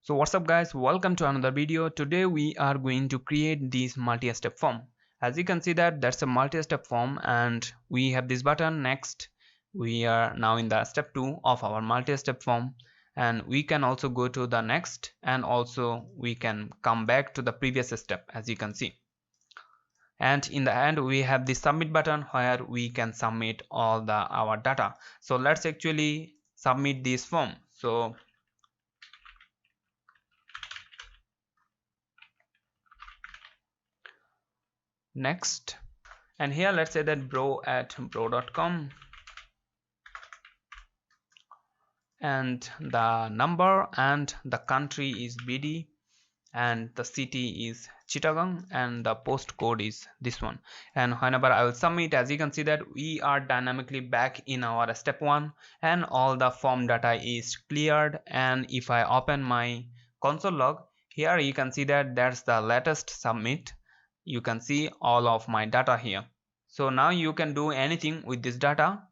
So what's up guys, welcome to another video. Today we are going to create this multi-step form. As you can see that's a multi-step form, and we have this button next. We are now in the step 2 of our multi-step form, and we can also go to the next, and also we can come back to the previous step, as you can see. And in the end we have the submit button where we can submit all our data. So let's actually submit this form. So next, and here let's say that bro@bro.com, and the number and the country is BD, and the city is Chittagong, and the postcode is this one. And whenever I will submit, as you can see that we are dynamically back in our step 1 and all the form data is cleared. And if I open my console log, here you can see that that's the latest submit. You can see all of my data here. So now you can do anything with this data.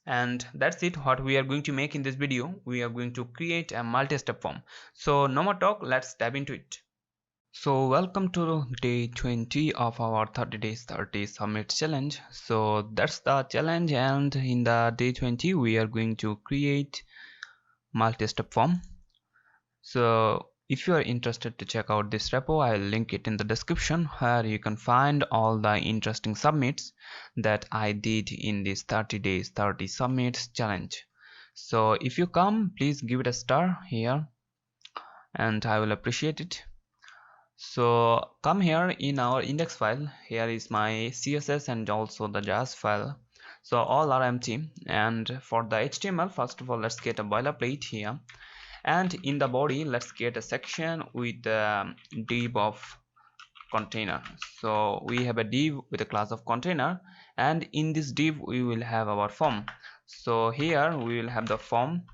And that's it, what we are going to make in this video. We are going to create a multi-step form. So no more talk, let's dive into it. So welcome to day 20 of our 30 days 30 submit challenge. So that's the challenge, and in the day 20 we are going to create multi-step form. So if you are interested to check out this repo, I'll link it in the description, where you can find all the interesting submits that I did in this 30 days 30 submits challenge. So if you come, please give it a star here and I will appreciate it. So come here in our index file. Here is my CSS and also the JS file. So all are empty. And for the HTML, first of all, let's get a boilerplate here. And in the body, let's get a section with the div of container. So we have a div with a class of container, and in this div we will have our form. So here we will have the form,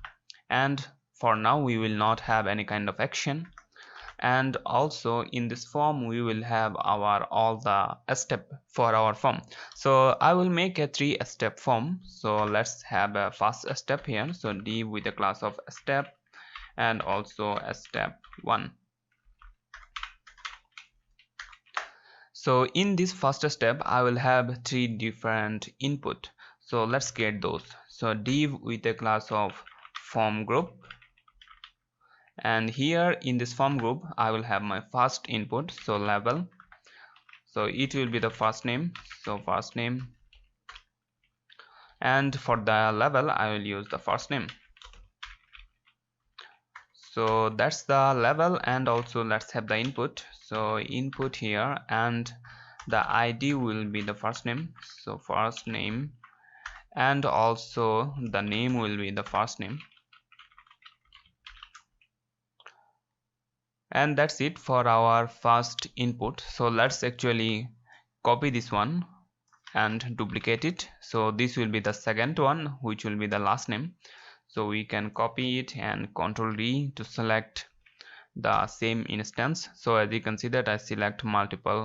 and for now we will not have any kind of action. And also in this form we will have our all the step for our form. So I will make a 3-step form. So let's have a first step here. So div with a class of step and also a step 1. So in this first step I will have 3 different input. So let's get those. So div with a class of form group, and here in this form group I will have my first input, so label. So it will be the first name, so first name, and for the label I will use the first name. So that's the label. And also let's have the input. So input here, and the ID will be the first name, so first name, and also the name will be the first name. And that's it for our first input. So let's actually copy this one and duplicate it. So this will be the second one, which will be the last name. So we can copy it and Ctrl D to select the same instance. So as you can see that I select multiple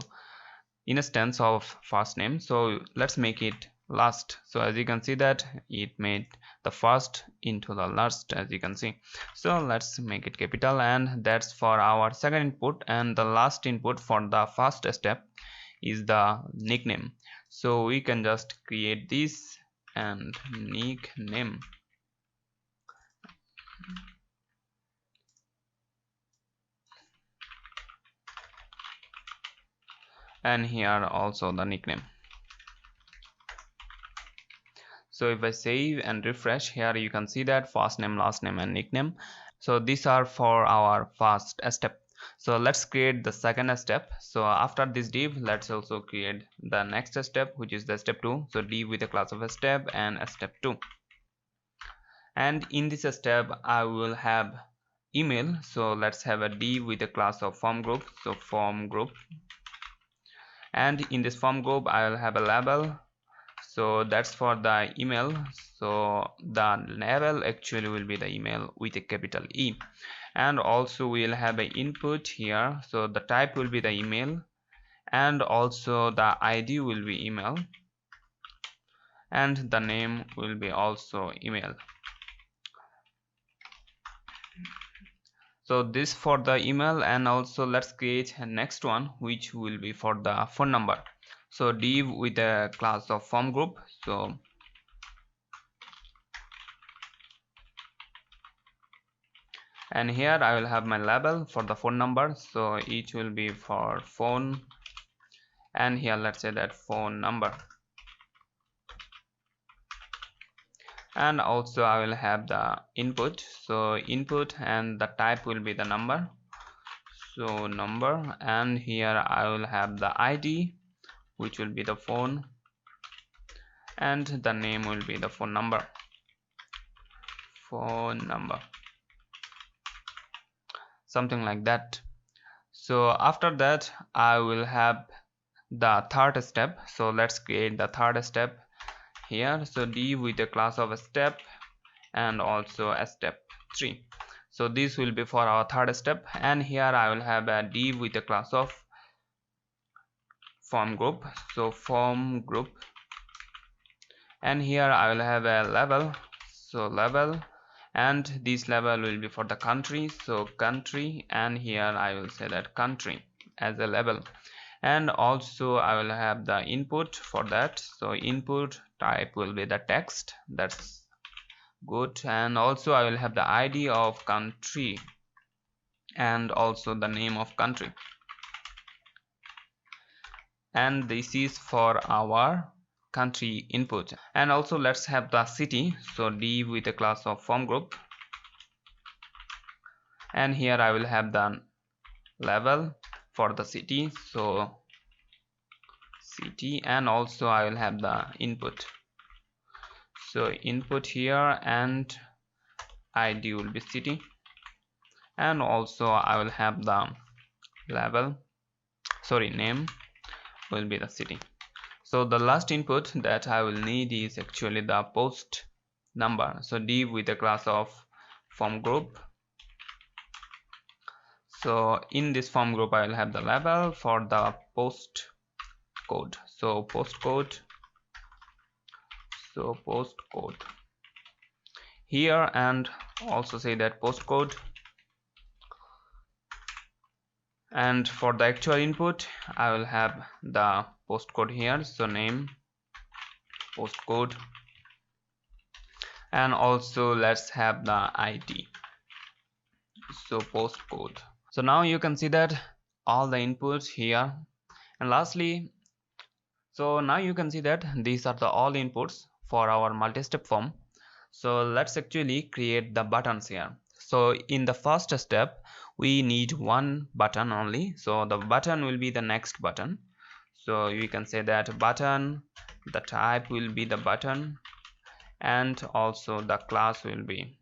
instance of first name. So let's make it last. So as you can see that it made the first into the last, as you can see. So let's make it capital, and that's for our second input. And the last input for the first step is the nickname. So we can just create this and nickname. And here also the nickname. So if I save and refresh, here you can see that first name, last name, and nickname. So these are for our first step. So let's create the second step. So after this div, let's also create the next step, which is the step 2. So div with a class of a step and a step 2. And in this step I will have email. So let's have a div with a class of form group, so form group. And in this form group I will have a label. So that's for the email. So the label actually will be the email with a capital E. And also we'll have an input here. So the type will be the email, and also the ID will be email, and the name will be also email. So this for the email, and also let's create a next one which will be for the phone number. So div with a class of form group. So and here I will have my label for the phone number, so each will be for phone, and here let's say that phone number. And also I will have the input, so input, and the type will be the number, so number. And here I will have the ID, which will be the phone, and the name will be the phone number, something like that. So after that I will have the third step. So let's create the third step here. So div with a class of a step, and also a step 3. So this will be for our third step. And here I will have a div with a class of form group, so form group. And here I will have a label, so label, and this label will be for the country, so country. And here I will say that country as a label. And also I will have the input for that, so input type will be the text, that's good. And also I will have the ID of country, and also the name of country. And this is for our country input. And also let's have the city, so div with a class of form group. And here I will have the label for the city, so city. And also I will have the input, so input here, and ID will be city. And also I will have the label, sorry, name will be the city. So the last input that I will need is actually the post number, so div with a class of form group. So in this form group I will have the label for the post code, so postcode, so postcode here, and also say that postcode. And for the actual input I will have the postcode here, so name, postcode. And also let's have the ID, so postcode. So now you can see that all the inputs here. And lastly, so now you can see that these are the all inputs for our multi-step form. So let's actually create the buttons here. So in the first step we need one button only, so the button will be the next button. So you can say that button, the type will be the button, and also the class will be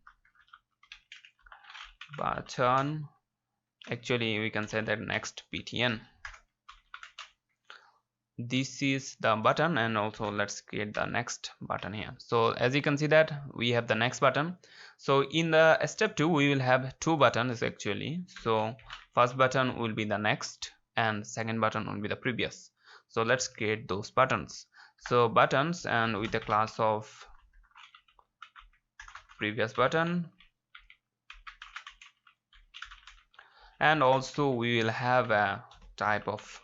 button. Actually we can say that next btn. This is the button, and also let's create the next button here. So as you can see that we have the next button. So in the step 2 we will have two buttons actually. So first button will be the next, and second button will be the previous. So let's create those buttons. So buttons, and with the class of previous button. And also we will have a type of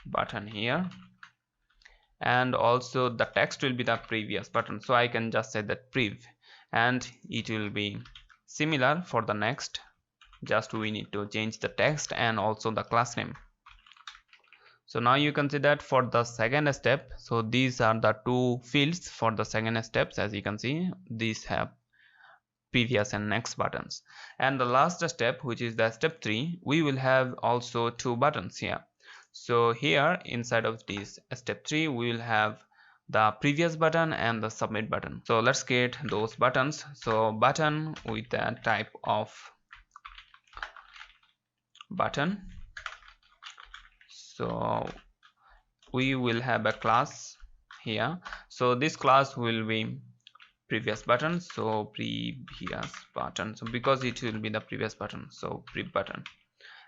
button here, and also the text will be the previous button, so I can just say that prev, and it will be similar for the next, just we need to change the text and also the class name. So now you can see that for the second step, so these are the two fields for the second steps. As you can see, these have previous and next buttons. And the last step, which is the step 3, we will have also two buttons here. So here inside of this step 3 we will have the previous button and the submit button. So let's create those buttons. So button with the type of button, so we will have a class here. So this class will be previous button, so previous button, so because it will be the previous button, so pre button.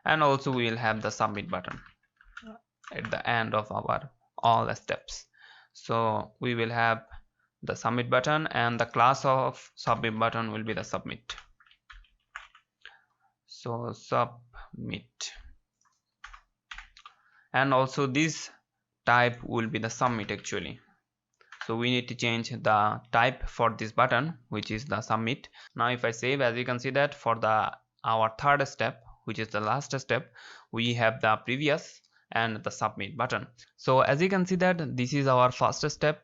And also we will have the submit button at the end of our all steps. So we will have the submit button, and the class of submit button will be the submit. So submit, and also this type will be the submit actually. So we need to change the type for this button, which is the submit. Now if I save, as you can see that for the our third step, which is the last step, we have the previous and the submit button. So as you can see that this is our first step,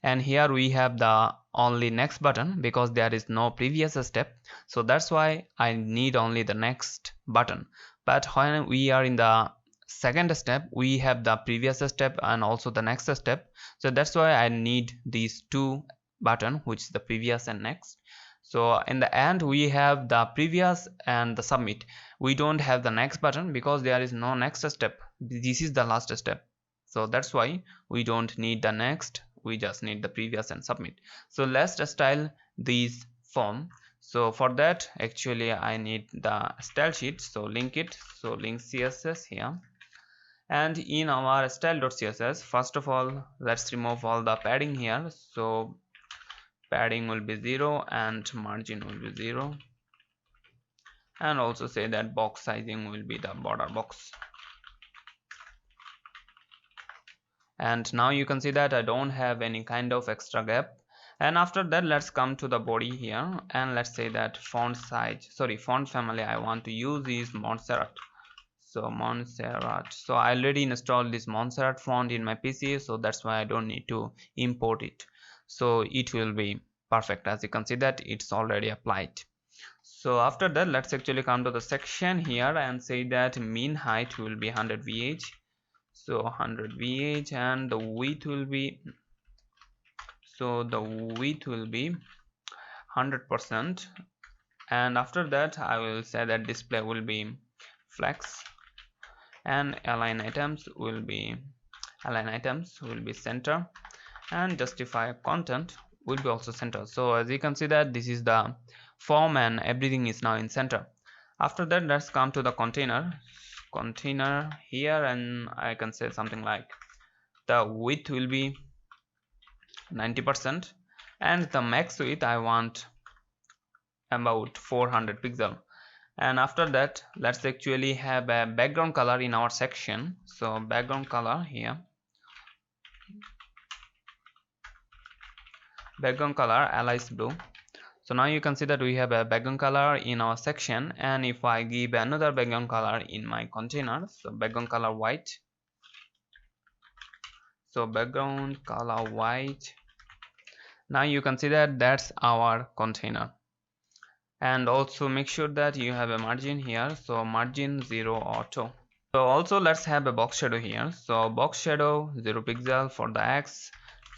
and here we have the only next button because there is no previous step, so that's why I need only the next button. But when we are in the second step, we have the previous step and also the next step, so that's why I need these two button, which is the previous and next. So in the end we have the previous and the submit. We don't have the next button because there is no next step. This is the last step, so that's why we don't need the next, we just need the previous and submit. So let's style these form. So for that actually I need the style sheet, so link it, so link CSS here. And in our style.css, first of all let's remove all the padding here. So padding will be 0 and margin will be 0, and also say that box sizing will be the border box. And now you can see that I don't have any kind of extra gap. And after that let's come to the body here, and let's say that font size, sorry, font family I want to use is Montserrat. So Montserrat, so I already installed this Montserrat font in my PC, so that's why I don't need to import it, so it will be perfect. As you can see that it's already applied. So after that let's actually come to the section here and say that mean height will be 100 VH, so 100 VH, and the width will be, so the width will be 100%. And after that I will say that display will be flex, and align items will be center, and justify content will be also center. So as you can see that this is the form and everything is now in center. After that let's come to the container here, and I can say something like the width will be 90%, and the max width I want about 400 pixel. And after that let's actually have a background color in our section. So background color here, background color alias blue. So now you can see that we have a background color in our section, and if I give another background color in my container, so background color white, so background color white, now you can see that that's our container. And also make sure that you have a margin here, so margin 0 auto. So also let's have a box shadow here, so box shadow 0 pixel for the X,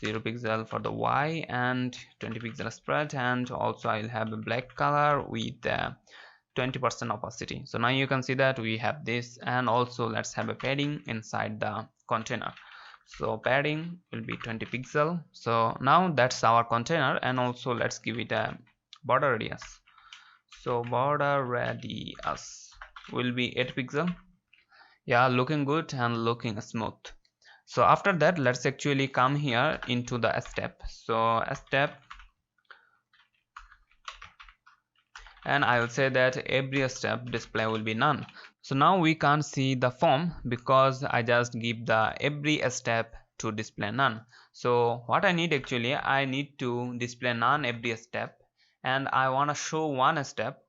0 pixel for the Y, and 20 pixel spread, and also I'll have a black color with 20% opacity. So now you can see that we have this, and also let's have a padding inside the container. So padding will be 20 pixel. So now that's our container, and also let's give it a border radius. So border radius will be 8 pixel. Yeah, looking good and looking smooth. So after that let's actually come here into the step. So a step, and I will say that every step display will be none. So now we can't see the form because I just give the every step to display none. So what I need actually, I need to display none every step, and I want to show one step,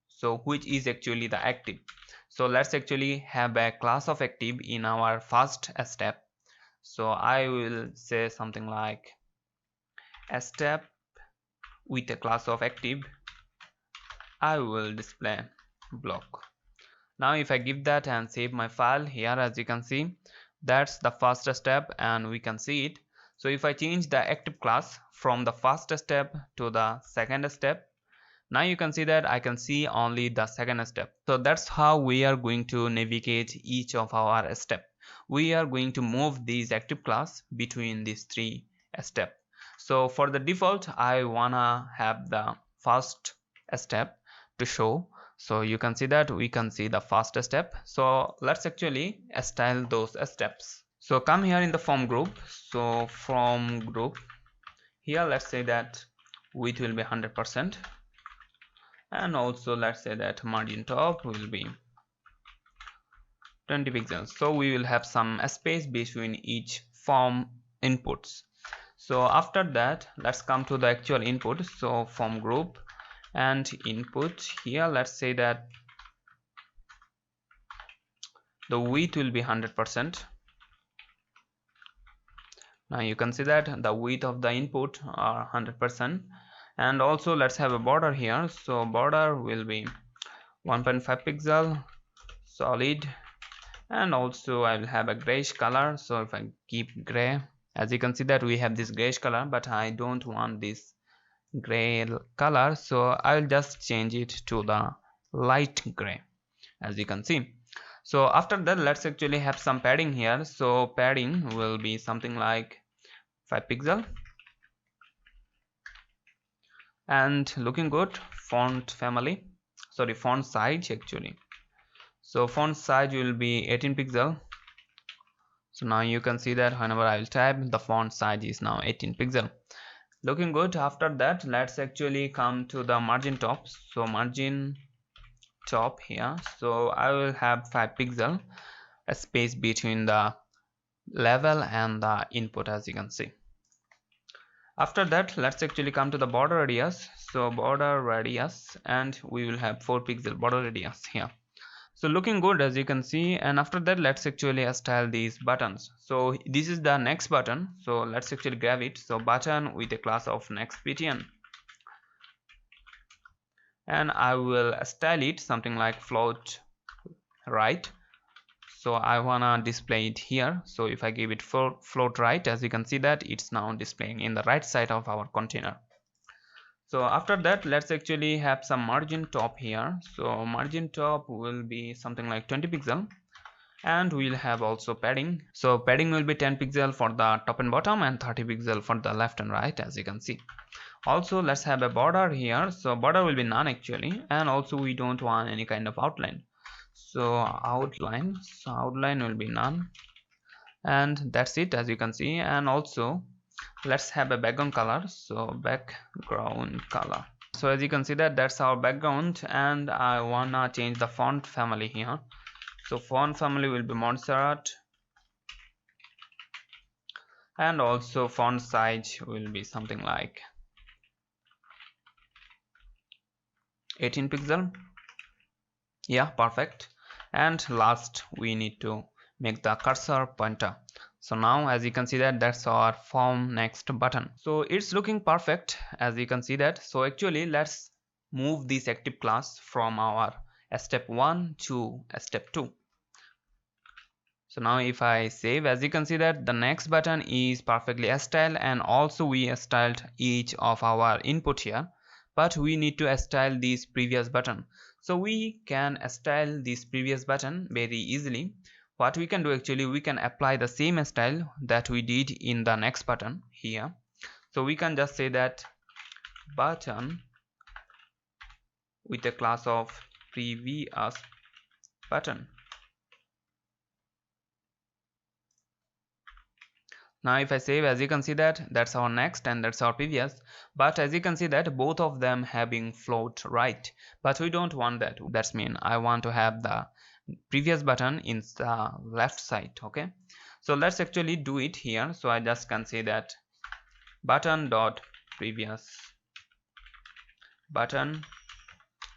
so which is actually the active. So let's actually have a class of active in our first step. So I will say something like a step with a class of active, I will display block. Now if I give that and save my file here, as you can see that's the first step and we can see it. So if I change the active class from the first step to the second step, now you can see that I can see only the second step. So that's how we are going to navigate each of our step. We are going to move these active class between these three steps. So for the default I wanna have the first step to show. So you can see that we can see the first step. So let's actually style those steps. So come here in the form group. So from group here let's say that width will be 100%, and also let's say that margin top will be 20 pixels. So we will have some space between each form inputs. So after that, let's come to the actual input. So form group and input here, let's say that the width will be 100%. Now you can see that the width of the input are 100%, and also let's have a border here. So border will be 1.5 pixel solid, and also I will have a grayish color. So if I keep gray, as you can see that we have this grayish color, but I don't want this gray color, so I will just change it to the light gray, as you can see. So after that, let's actually have some padding here. So padding will be something like 5 pixel, and looking good. Font family, sorry, font size actually. So font size will be 18 pixel. So now you can see that whenever I will type, the font size is now 18 pixel. Looking good. After that, let's actually come to the margin top. So margin top here, so I will have 5 pixel, a space between the level and the input, as you can see. After that, let's actually come to the border radius. So border radius, and we will have 4 pixel border radius here. So looking good, as you can see. And after that, let's actually style these buttons. So this is the next button, so let's actually grab it. So button with a class of next btn, and I will style it something like float right. So I wanna display it here. So if I give it float right, as you can see that it's now displaying in the right side of our container. So after that, let's actually have some margin top here. So margin top will be something like 20 pixel, and we'll have also padding. So padding will be 10 pixel for the top and bottom, and 30 pixel for the left and right, as you can see. Also let's have a border here. So border will be none actually, and also we don't want any kind of outline. So outline will be none, and that's it, as you can see. And also let's have a background color. So background color, so as you can see that that's our background, and I wanna change the font family here. So font family will be Montserrat, and also font size will be something like 18 pixel. Yeah, perfect. And last, we need to make the cursor pointer. So now as you can see that that's our form next button. So it's looking perfect, as you can see that. So actually let's move this active class from our step 1 to step 2. So now if I save, as you can see that the next button is perfectly styled, and also we styled each of our input here, but we need to style this previous button. So we can style this previous button very easily. What we can do actually, we can apply the same style that we did in the next button here. So we can just say that button with a class of previous button. Now if I save, as you can see that that's our next and that's our previous, but as you can see that both of them having float right, but we don't want that. That's mean I want to have the previous button in the left side. Okay, so let's actually do it here. So I just can say that button dot previous button,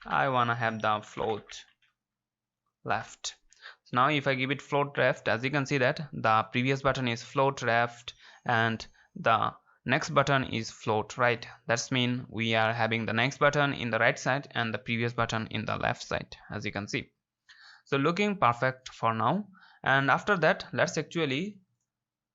I wanna have the float left. So now if I give it float left, as you can see that the previous button is float left and the next button is float right. That's mean we are having the next button in the right side and the previous button in the left side, as you can see. So looking perfect for now. And after that, let's actually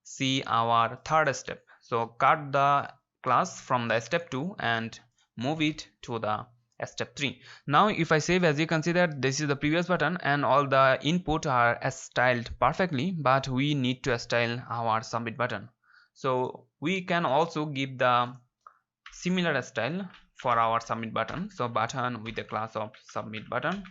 see our third step. So cut the class from the step 2 and move it to the step 3. Now if I save, as you can see that this is the previous button and all the input are styled perfectly, but we need to style our submit button. So we can also give the similar style for our submit button. So button with the class of submit button.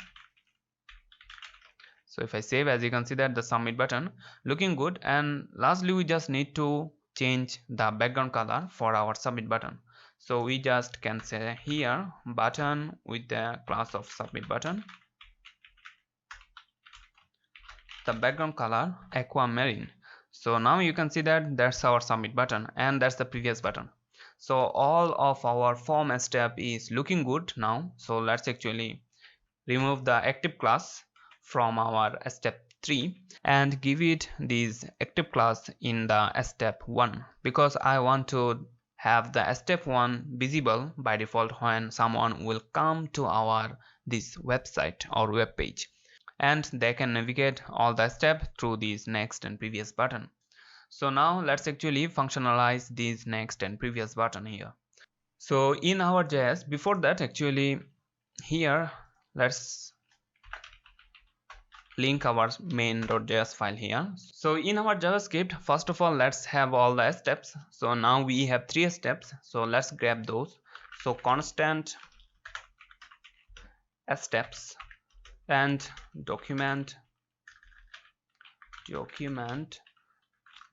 So if I save, as you can see that the submit button looking good. And lastly, we just need to change the background color for our submit button. So we just can say here button with the class of submit button, the background color aquamarine. So now you can see that that's our submit button and that's the previous button. So all of our form step is looking good now. So let's actually remove the active class from our step 3 and give it this active class in the step 1, because I want to have the step 1 visible by default when someone will come to our this website or web page, and they can navigate all the steps through this next and previous button. So now let's actually functionalize this next and previous button here. So in our JS, before that actually here let's link our main.js file here. So in our JavaScript, first of all let's have all the steps. So now we have 3 steps, so let's grab those. So constant steps and document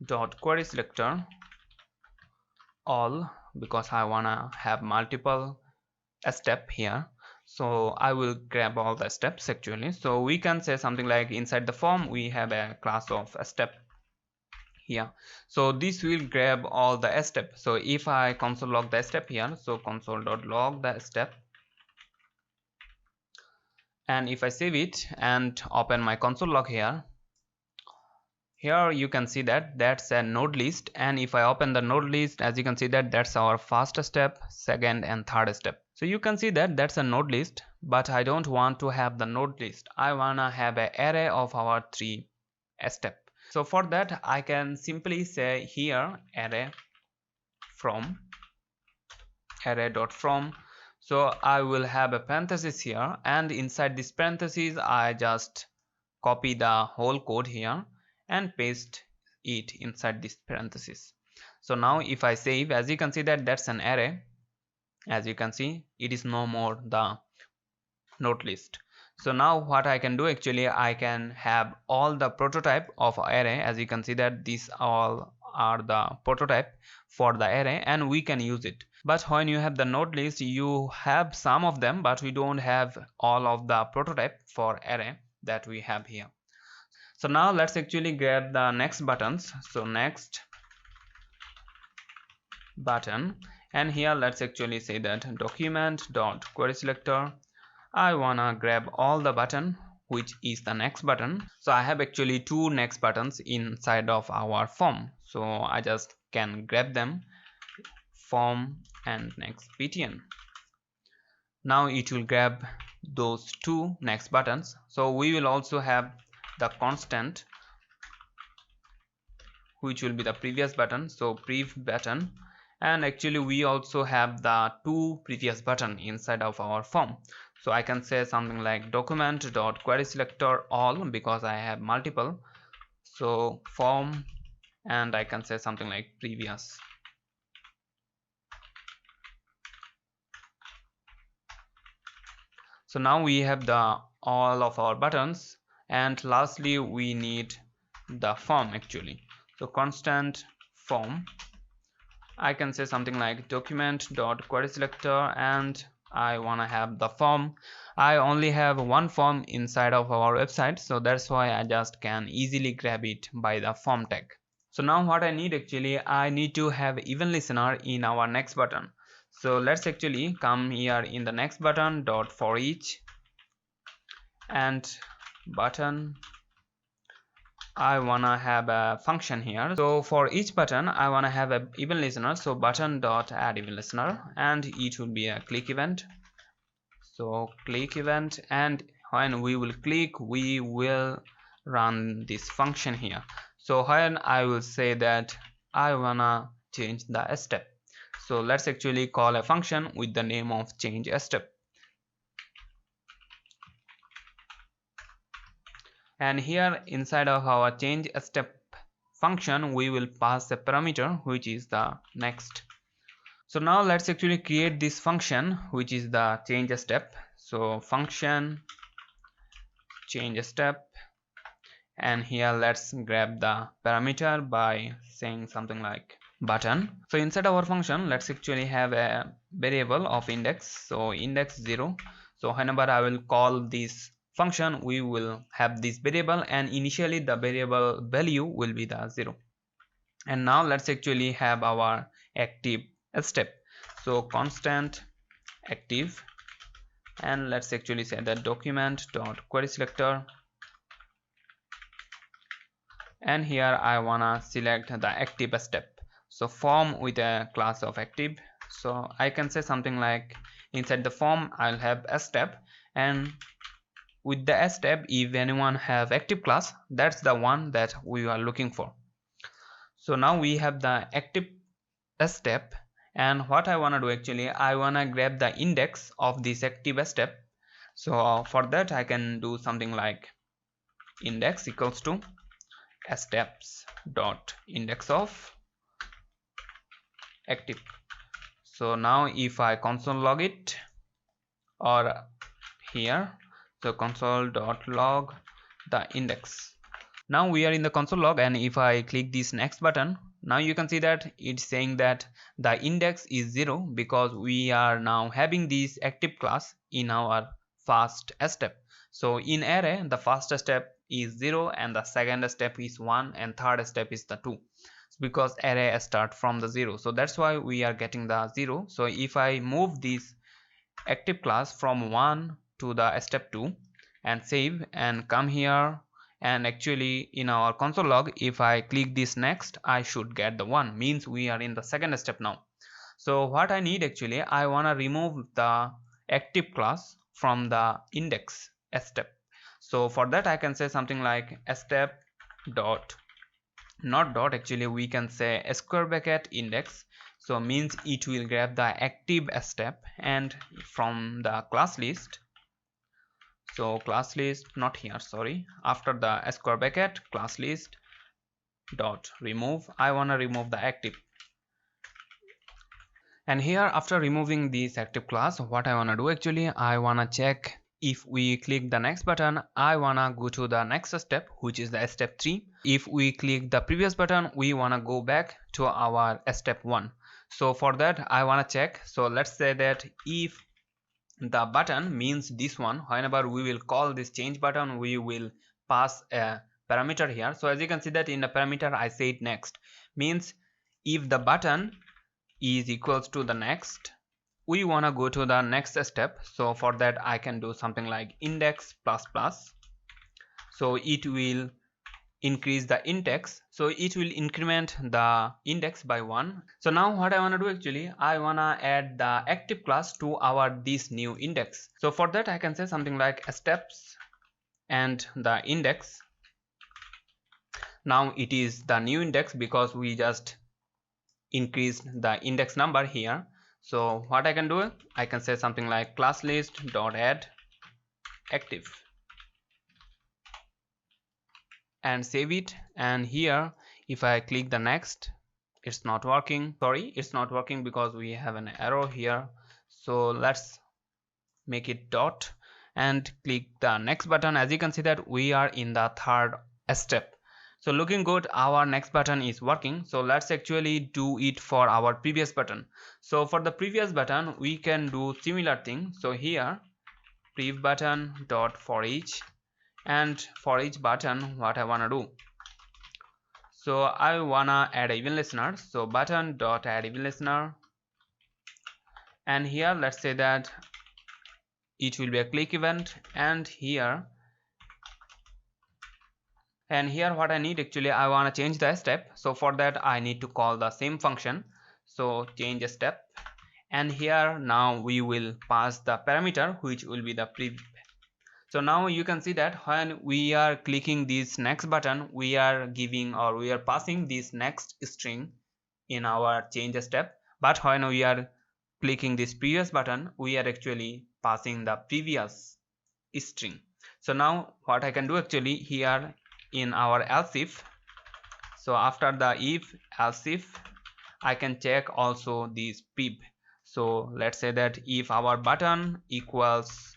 dot query selector all, because I wanna have multiple step here. So I will grab all the steps actually. So we can say something like inside the form we have a class of a step here. So this will grab all the step. So if I console log the step here, so console.log the step, and if I save it and open my console log here, you can see that that's a node list, and if I open the node list, as you can see that that's our first step, second and third step. So you can see that that's a node list, but I don't want to have the node list. I wanna have an array of our 3 step. So for that I can simply say here array dot from. So I will have a parenthesis here, and inside this parenthesis I just copy the whole code here and paste it inside this parenthesis. So now if I save, as you can see that that's an array. As you can see, it is no more the node list. So now what I can do actually, I can have all the prototype of array. As you can see that these all are the prototype for the array, and we can use it. But when you have the node list, you have some of them, but we don't have all of the prototype for array that we have here. So now let's actually grab the next buttons. So next button, and here let's actually say that document dot query selector. I wanna grab all the button which is the next button. So I have actually 2 next buttons inside of our form, so I just can grab them, form and next btn. Now it will grab those 2 next buttons. So we will also have the constant, which will be the previous button, so prev button, and actually we also have the 2 previous button inside of our form. So I can say something like document dot query selector all, because I have multiple, so form, and I can say something like previous. So now we have the all of our buttons, and lastly we need the form actually. So constant form, I can say something like document dot query selector, and I wanna have the form. I only have one form inside of our website, so that's why I just can easily grab it by the form tag. So now what I need actually, I need to have event listener in our next button. So let's actually come here in the next button dot for each, and button I wanna have a function here. So for each button I wanna have a event listener, so button dot add event listener, and it will be a click event. So click event, and when we will click we will run this function here. So when I will say that I wanna change the step, so let's actually call a function with the name of change step. And here inside of our change step function we will pass a parameter which is the next. So now let's actually create this function which is the change step. So function change step, and here let's grab the parameter by saying something like button. So inside our function, let's actually have a variable of index. So index 0. So whenever I will call this function, we will have this variable, and initially the variable value will be the 0. And now let's actually have our active step. So constant active, and let's actually say that document dot query selector, and here I wanna select the active step. So form with a class of active. So I can say something like inside the form I'll have a step, and with the step, if anyone have active class, that's the one that we are looking for. So now we have the active step, and what I wanna do actually, I wanna grab the index of this active step. So for that I can do something like index equals to steps dot index of active. So now if I console log it, or here, so console dot log the index. Now we are in the console log, and if I click this next button, now you can see that it's saying that the index is 0 because we are now having this active class in our first step. So in array, the first step is 0, and the second step is 1, and third step is the 2, because array start from the 0. So that's why we are getting the 0. So if I move this active class from 1 to the step 2 and save and come here, and actually in our console log, if I click this next, I should get the 1, means we are in the second step now. So what I need actually, I want to remove the active class from the index step. So for that I can say something like step dot, not dot, actually we can say a square bracket index. So means it will grab the active step, and from the class list, so class list, not here, sorry, after the square bracket class list dot remove, I want to remove the active. And here after removing this active class, what I want to do actually, I want to check if we click the next button, I wanna go to the next step, which is the step 3. If we click the previous button, we wanna go back to our step 1. So for that I wanna check. So let's say that if the button means this one, whenever we will call this change button, we will pass a parameter here. So as you can see that in the parameter I said next, means if the button is equals to the next, we want to go to the next step. So for that I can do something like index plus plus, so it will increase the index, so it will increment the index by 1. So now what I want to do actually, I want to add the active class to our this new index. So for that I can say something like steps and the index. Now it is the new index because we just increased the index number here. So what I can do, I can say something like class list dot add active and save it. And here if I click the next, it's not working, sorry, it's not working because we have an arrow here. So let's make it dot and click the next button. As you can see that we are in the third step. So looking good, our next button is working. So let's actually do it for our previous button. So for the previous button we can do similar thing. So here prev button dot for each, and for each button what I wanna do, so I wanna add even listener. So button dot add even listener, and here let's say that it will be a click event, and here what I need actually, I want to change the step. So for that I need to call the same function, so change a step, and here now we will pass the parameter which will be the prev. So now you can see that when we are clicking this next button, we are giving or we are passing this next string in our change step, but when we are clicking this previous button, we are actually passing the previous string. So now what I can do actually, here in our else if, so after the if else if, I can check also this prev. So let's say that if our button equals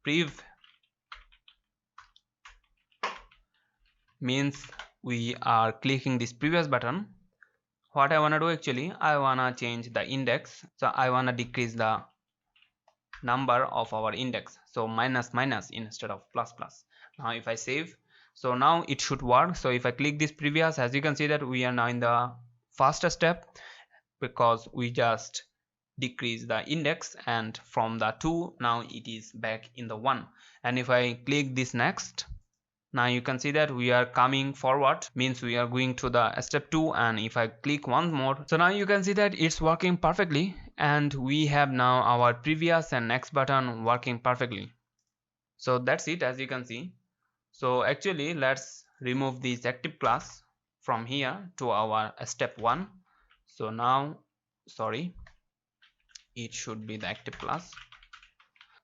prev, means we are clicking this previous button, what I wanna do actually, I wanna change the index. So I wanna decrease the number of our index, so minus minus instead of plus plus. Now if I save, so now it should work. So if I click this previous, as you can see that we are now in the first step, because we just decrease the index, and from the 2 now it is back in the 1. And if I click this next, now you can see that we are coming forward, means we are going to the step 2. And if I click one more, so now you can see that it's working perfectly, and we have now our previous and next button working perfectly. So that's it, as you can see. So actually let's remove this active class from here to our step 1. So now, sorry, it should be the active class.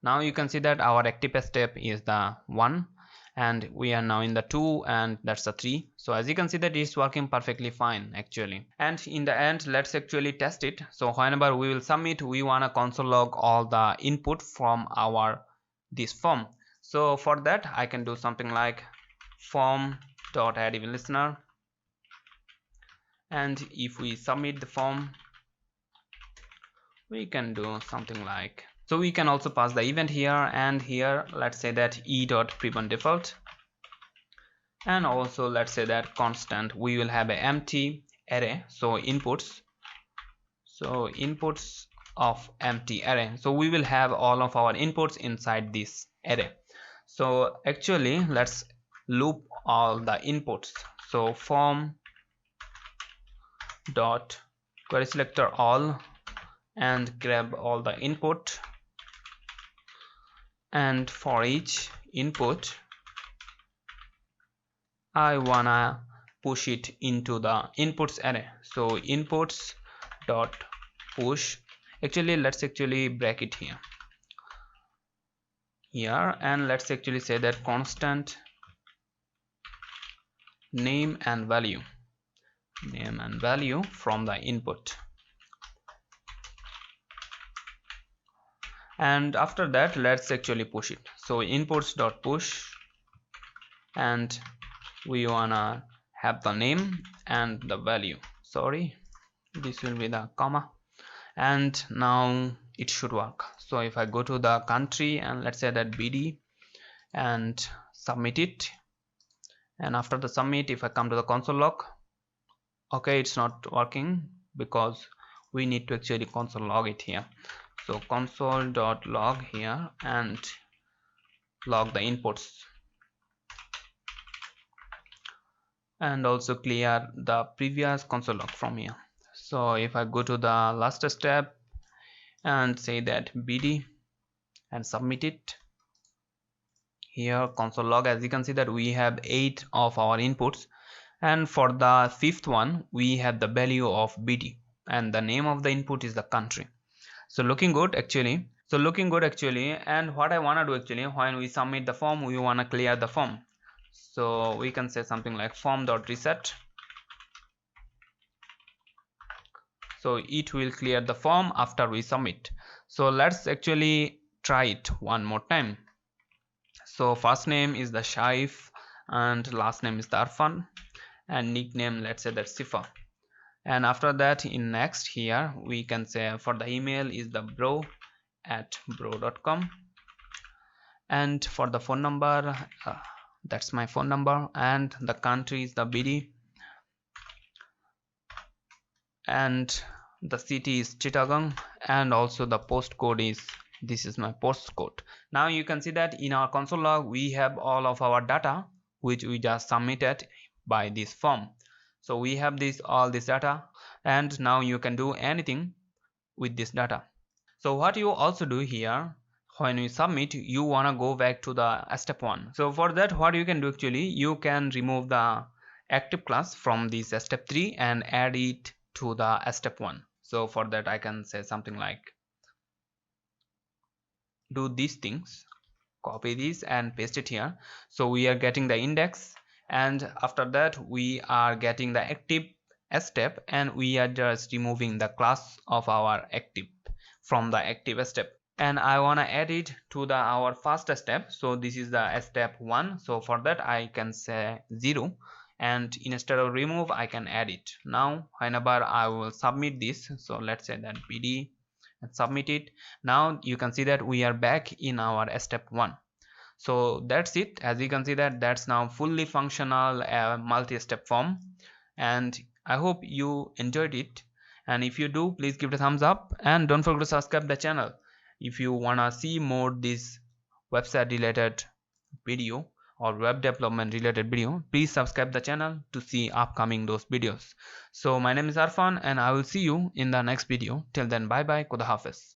Now you can see that our active step is the 1, and we are now in the 2, and that's the 3. So as you can see that it's working perfectly fine actually. And in the end, let's actually test it. So whenever we will submit, we want to console log all the input from our this form. So for that I can do something like form.addEventListener, and if we submit the form, we can do something like, so we can also pass the event here, and here let's say that e.preventDefault, and also let's say that constant, we will have an empty array, so inputs of empty array. So we will have all of our inputs inside this array. So actually let's loop all the inputs. So form dot query selector all, and grab all the input, and for each input I wanna push it into the inputs array. So inputs dot push, actually let's actually break it here, and let's actually say that constant name and value from the input. And after that let's actually push it. So inputs dot push, and we wanna have the name and the value, sorry, this will be the comma, and now it should work. So if I go to the country, and let's say that BD, and submit it, and after the submit, if I come to the console log, okay, it's not working because we need to actually console log it here. So console.log here, and log the inputs, and also clear the previous console log from here. So if I go to the last step and say that BD and submit it, here console log, as you can see that we have 8 of our inputs, and for the 5th one we have the value of BD, and the name of the input is the country. So looking good actually. And what I want to do actually, when we submit the form, we want to clear the form. So we can say something like form.reset. So it will clear the form after we submit. So let's actually try it one more time. So first name is the Shaif, and last name is the Arfan, and nickname let's say that CIFAR. And after that, in next here we can say for the email is the bro@bro.com, and for the phone number, that's my phone number, and the country is the BD, and the city is Chittagong, and also the postcode is, this is my postcode. Now you can see that in our console log we have all of our data which we just submitted by this form. So we have all this data, and now you can do anything with this data. So what you also do here, when you submit, you want to go back to the step 1. So for that, what you can do actually, you can remove the active class from this step 3 and add it to the step 1. So for that I can say something like, do these things, copy this and paste it here. So we are getting the index, and after that we are getting the active step, and we are just removing the class of our active from the active step, and I want to add it to our first step. So this is the step 1. So for that I can say 0, and instead of remove I can add it. Now whenever I will submit this, so let's say that bd and submit it. Now you can see that we are back in our step 1. So that's it. As you can see that that's now fully functional multi-step form, and I hope you enjoyed it. And if you do, please give it a thumbs up and don't forget to subscribe the channel. If you wanna see more this website related video or web development related video, please subscribe the channel to see upcoming those videos. So my name is Arfan and I will see you in the next video. Till then, bye bye, Khuda Hafiz.